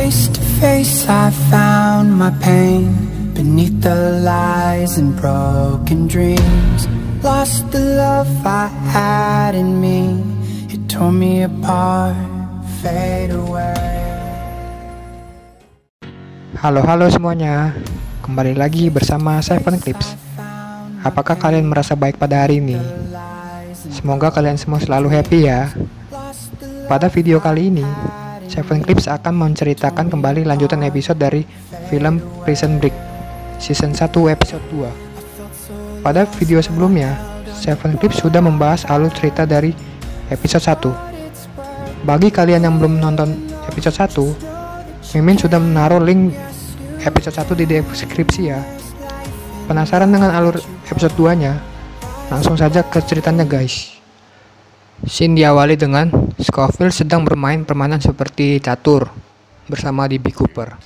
Face to face I found my pain beneath the lies and broken dreams. Lost the love I had in me. It tore me apart, fade away. Halo semuanya, kembali lagi bersama Seven Clips. Apakah kalian merasa baik pada hari ini? Semoga kalian semua selalu happy ya. Pada video kali ini, Seven Clips akan menceritakan kembali lanjutan episode dari film Prison Break Season 1 episode 2. Pada video sebelumnya, Seven Clips sudah membahas alur cerita dari episode 1. Bagi kalian yang belum nonton episode 1, Mimin sudah menaruh link episode 1 di deskripsi ya. Penasaran dengan alur episode 2-nya? Langsung saja ke ceritanya guys. Scene diawali dengan Scofield sedang bermain permainan seperti catur bersama DB Cooper.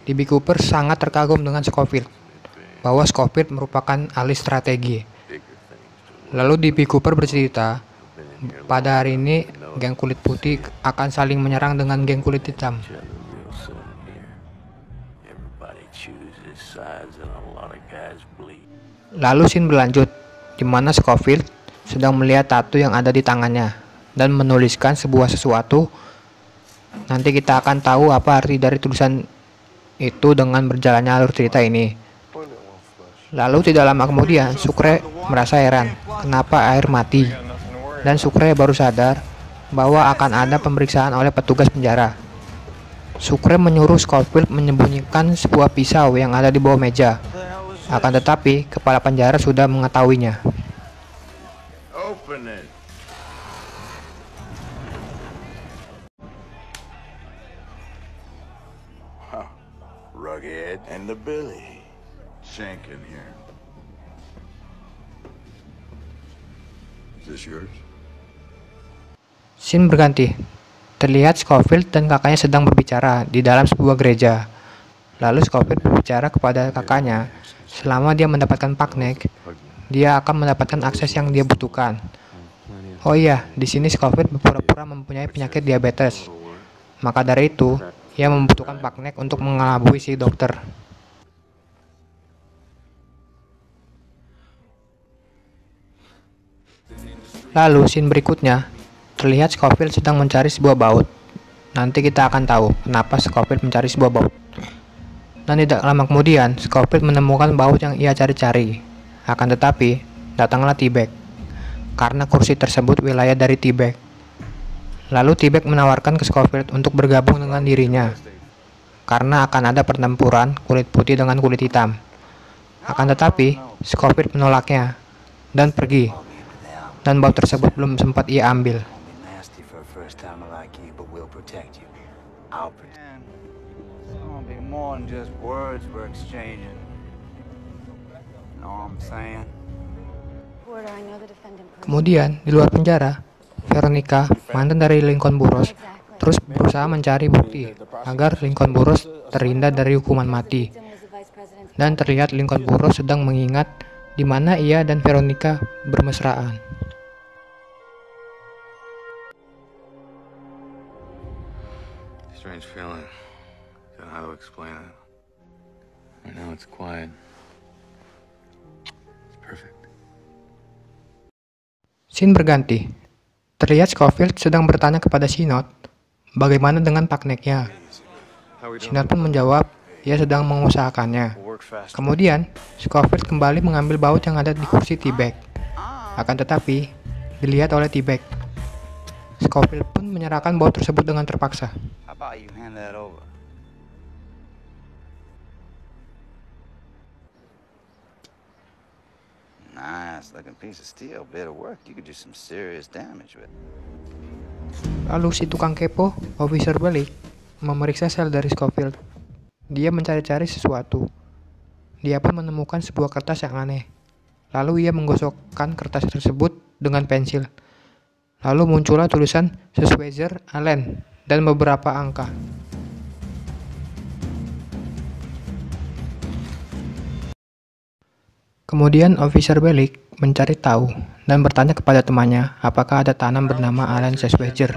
DB Cooper sangat terkagum dengan Scofield, bahwa Scofield merupakan ahli strategi. Lalu DB Cooper bercerita, pada hari ini geng kulit putih akan saling menyerang dengan geng kulit hitam. Lalu scene berlanjut, di mana Scofield sedang melihat tato yang ada di tangannya dan menuliskan sebuah sesuatu. Nanti kita akan tahu apa arti dari tulisan itu dengan berjalannya alur cerita ini. Lalu tidak lama kemudian, Sucre merasa heran kenapa air mati, dan Sucre baru sadar bahwa akan ada pemeriksaan oleh petugas penjara. Sucre menyuruh Scofield menyembunyikan sebuah pisau yang ada di bawah meja. Akan tetapi, kepala penjara sudah mengetahuinya. Rughead and the Billy. Shank in here. Is this yours? Scene berganti. Terlihat Scofield dan kakaknya sedang berbicara di dalam sebuah gereja. Lalu Scofield berbicara kepada kakaknya, selama dia mendapatkan Paknek, dia akan mendapatkan akses yang dia butuhkan. Oh iya, di sini Scofield berpura-pura mempunyai penyakit diabetes. Maka dari itu, ia membutuhkan Paknek untuk mengelabui si dokter. Lalu scene berikutnya, terlihat Scofield sedang mencari sebuah baut. Nanti kita akan tahu kenapa Scofield mencari sebuah baut. Dan tidak lama kemudian, Scofield menemukan baut yang ia cari-cari. Akan tetapi, datanglah T-Bag, karena kursi tersebut wilayah dari T-Bag. Lalu T-Bag menawarkan ke Scofield untuk bergabung dengan dirinya, karena akan ada pertempuran kulit putih dengan kulit hitam. Akan tetapi, Scofield menolaknya dan pergi. Dan baut tersebut belum sempat ia ambil. Kemudian, di luar penjara, Veronica, mantan dari Lincoln Burrows, terus berusaha mencari bukti agar Lincoln Burrows terhindar dari hukuman mati. Dan terlihat Lincoln Burrows sedang mengingat di mana ia dan Veronica bermesraan. Strange feeling. Don't know how to explain it. Right now it's quiet. It's perfect. Scene berganti. Terlihat Scofield sedang bertanya kepada Synod, bagaimana dengan Pakneknya. Synod pun menjawab, ia sedang mengusahakannya. Kemudian, Scofield kembali mengambil baut yang ada di kursi T-Bag. Akan tetapi, dilihat oleh T-Bag. Scofield pun menyerahkan baut tersebut dengan terpaksa. Lalu si tukang kepo, Officer Bellick, memeriksa sel dari Scofield. Dia mencari-cari sesuatu. Dia pun menemukan sebuah kertas yang aneh. Lalu ia menggosokkan kertas tersebut dengan pensil. Lalu muncullah tulisan Schweizer Allen dan beberapa angka. Kemudian Officer Bellick mencari tahu dan bertanya kepada temannya apakah ada tanam bernama Alan Schweizer.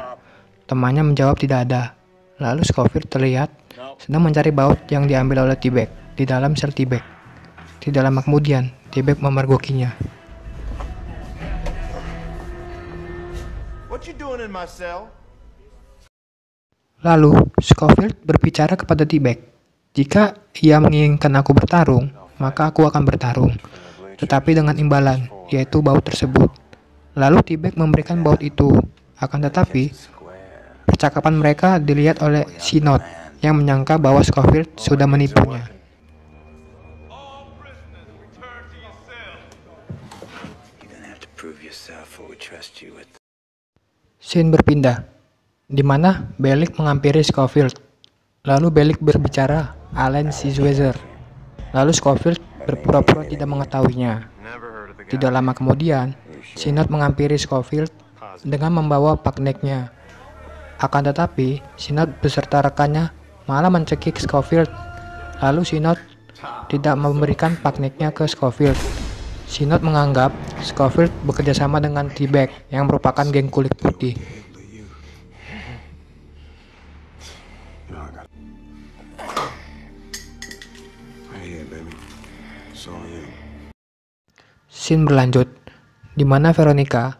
Temannya menjawab tidak ada. Lalu Scofield terlihat sedang mencari baut yang diambil oleh T-Bag di dalam sel T-Bag. Tidak lama kemudian, T-Bag memergokinya. What you doing in my cell? Lalu, Scofield berbicara kepada T-Bag, "Jika ia menginginkan aku bertarung, maka aku akan bertarung, tetapi dengan imbalan, yaitu baut tersebut." Lalu T-Bag memberikan baut itu, akan tetapi percakapan mereka dilihat oleh Synod yang menyangka bahwa Scofield sudah menipunya. Scene berpindah, di mana Bellick menghampiri Scofield. Lalu Bellick berbicara Alan Sizwezer. Lalu Scofield berpura-pura tidak mengetahuinya. Tidak lama kemudian, Synod menghampiri Scofield dengan membawa pakneknya. Akan tetapi, Synod beserta rekannya malah mencekik Scofield. Lalu Synod tidak memberikan pakneknya ke Scofield. Synod menganggap Scofield bekerjasama dengan T-Bag yang merupakan geng kulit putih. Scene berlanjut, di mana Veronica,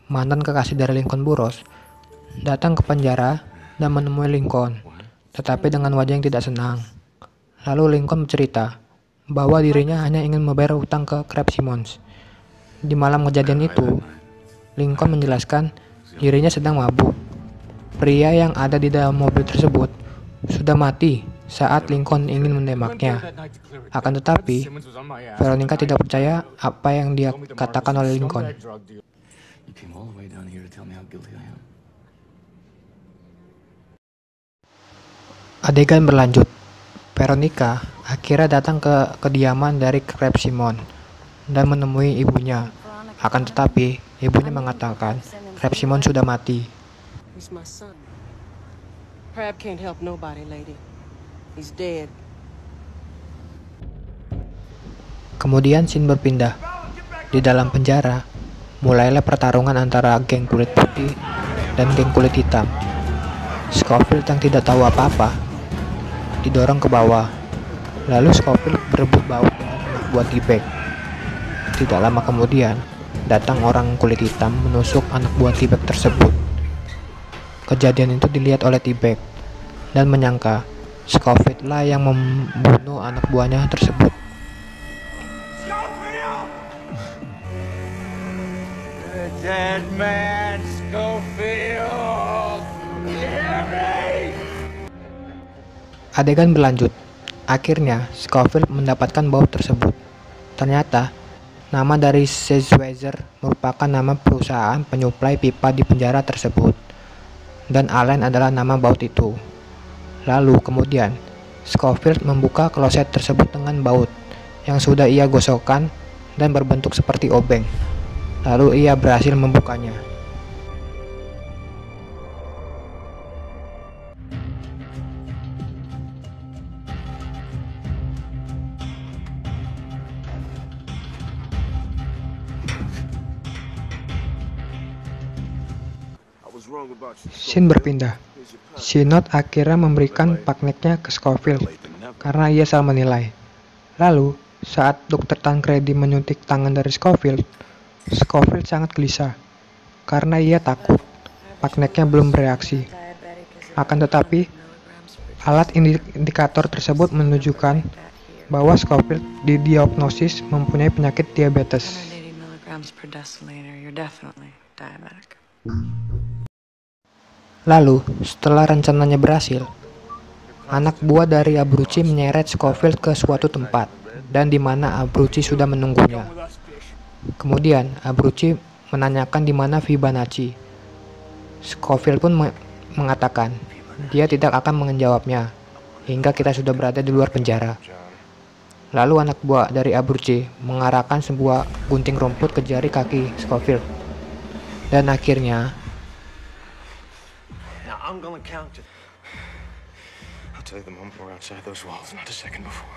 mantan kekasih dari Lincoln Burrows, datang ke penjara dan menemui Lincoln, tetapi dengan wajah yang tidak senang. Lalu Lincoln bercerita bahwa dirinya hanya ingin membayar utang ke Crab Simmons. Di malam kejadian itu, Lincoln menjelaskan dirinya sedang mabuk. Pria yang ada di dalam mobil tersebut sudah mati saat Lincoln ingin menembaknya. Akan tetapi, Veronica tidak percaya apa yang dia katakan oleh Lincoln. Adegan berlanjut. Veronica akhirnya datang ke kediaman dari Crab Simmons dan menemui ibunya. Akan tetapi, ibunya mengatakan Crab Simmons sudah mati. He's my son. Crab can't help nobody, lady. He's dead. Kemudian scene berpindah. Di dalam penjara, mulailah pertarungan antara geng kulit putih dan geng kulit hitam. Scofield yang tidak tahu apa-apa didorong ke bawah. Lalu Scofield berebut baut dengan anak buah T-Bag. Tidak lama kemudian, datang orang kulit hitam menusuk anak buah T-Bag tersebut. Kejadian itu dilihat oleh T-Bag dan menyangka Scofield lah yang membunuh anak buahnya tersebut. Dead man, Scofield. Hear me? Adegan berlanjut. Akhirnya, Scofield mendapatkan baut tersebut. Ternyata, nama dari Sizwezer merupakan nama perusahaan penyuplai pipa di penjara tersebut. Dan Allen adalah nama baut itu. Lalu kemudian, Scofield membuka kloset tersebut dengan baut yang sudah ia gosokkan dan berbentuk seperti obeng. Lalu ia berhasil membukanya. Scene berpindah. Synod akhirnya memberikan pakneknya ke Scofield karena ia salah menilai. Lalu, saat Dr. Tancredi menyuntik tangan dari Scofield, Scofield sangat gelisah karena ia takut pakneknya belum bereaksi. Akan tetapi, alat indikator tersebut menunjukkan bahwa Scofield didiagnosis mempunyai penyakit diabetes. Lalu, setelah rencananya berhasil, anak buah dari Abruzzi menyeret Scofield ke suatu tempat, dan di mana Abruzzi sudah menunggunya. Kemudian, Abruzzi menanyakan di mana Fibonacci. Scofield pun mengatakan, dia tidak akan menjawabnya, hingga kita sudah berada di luar penjara. Lalu anak buah dari Abruzzi mengarahkan sebuah gunting rumput ke jari kaki Scofield. Dan akhirnya, I'm gonna count it. I'll tell you the moment we're outside those walls, not a second before.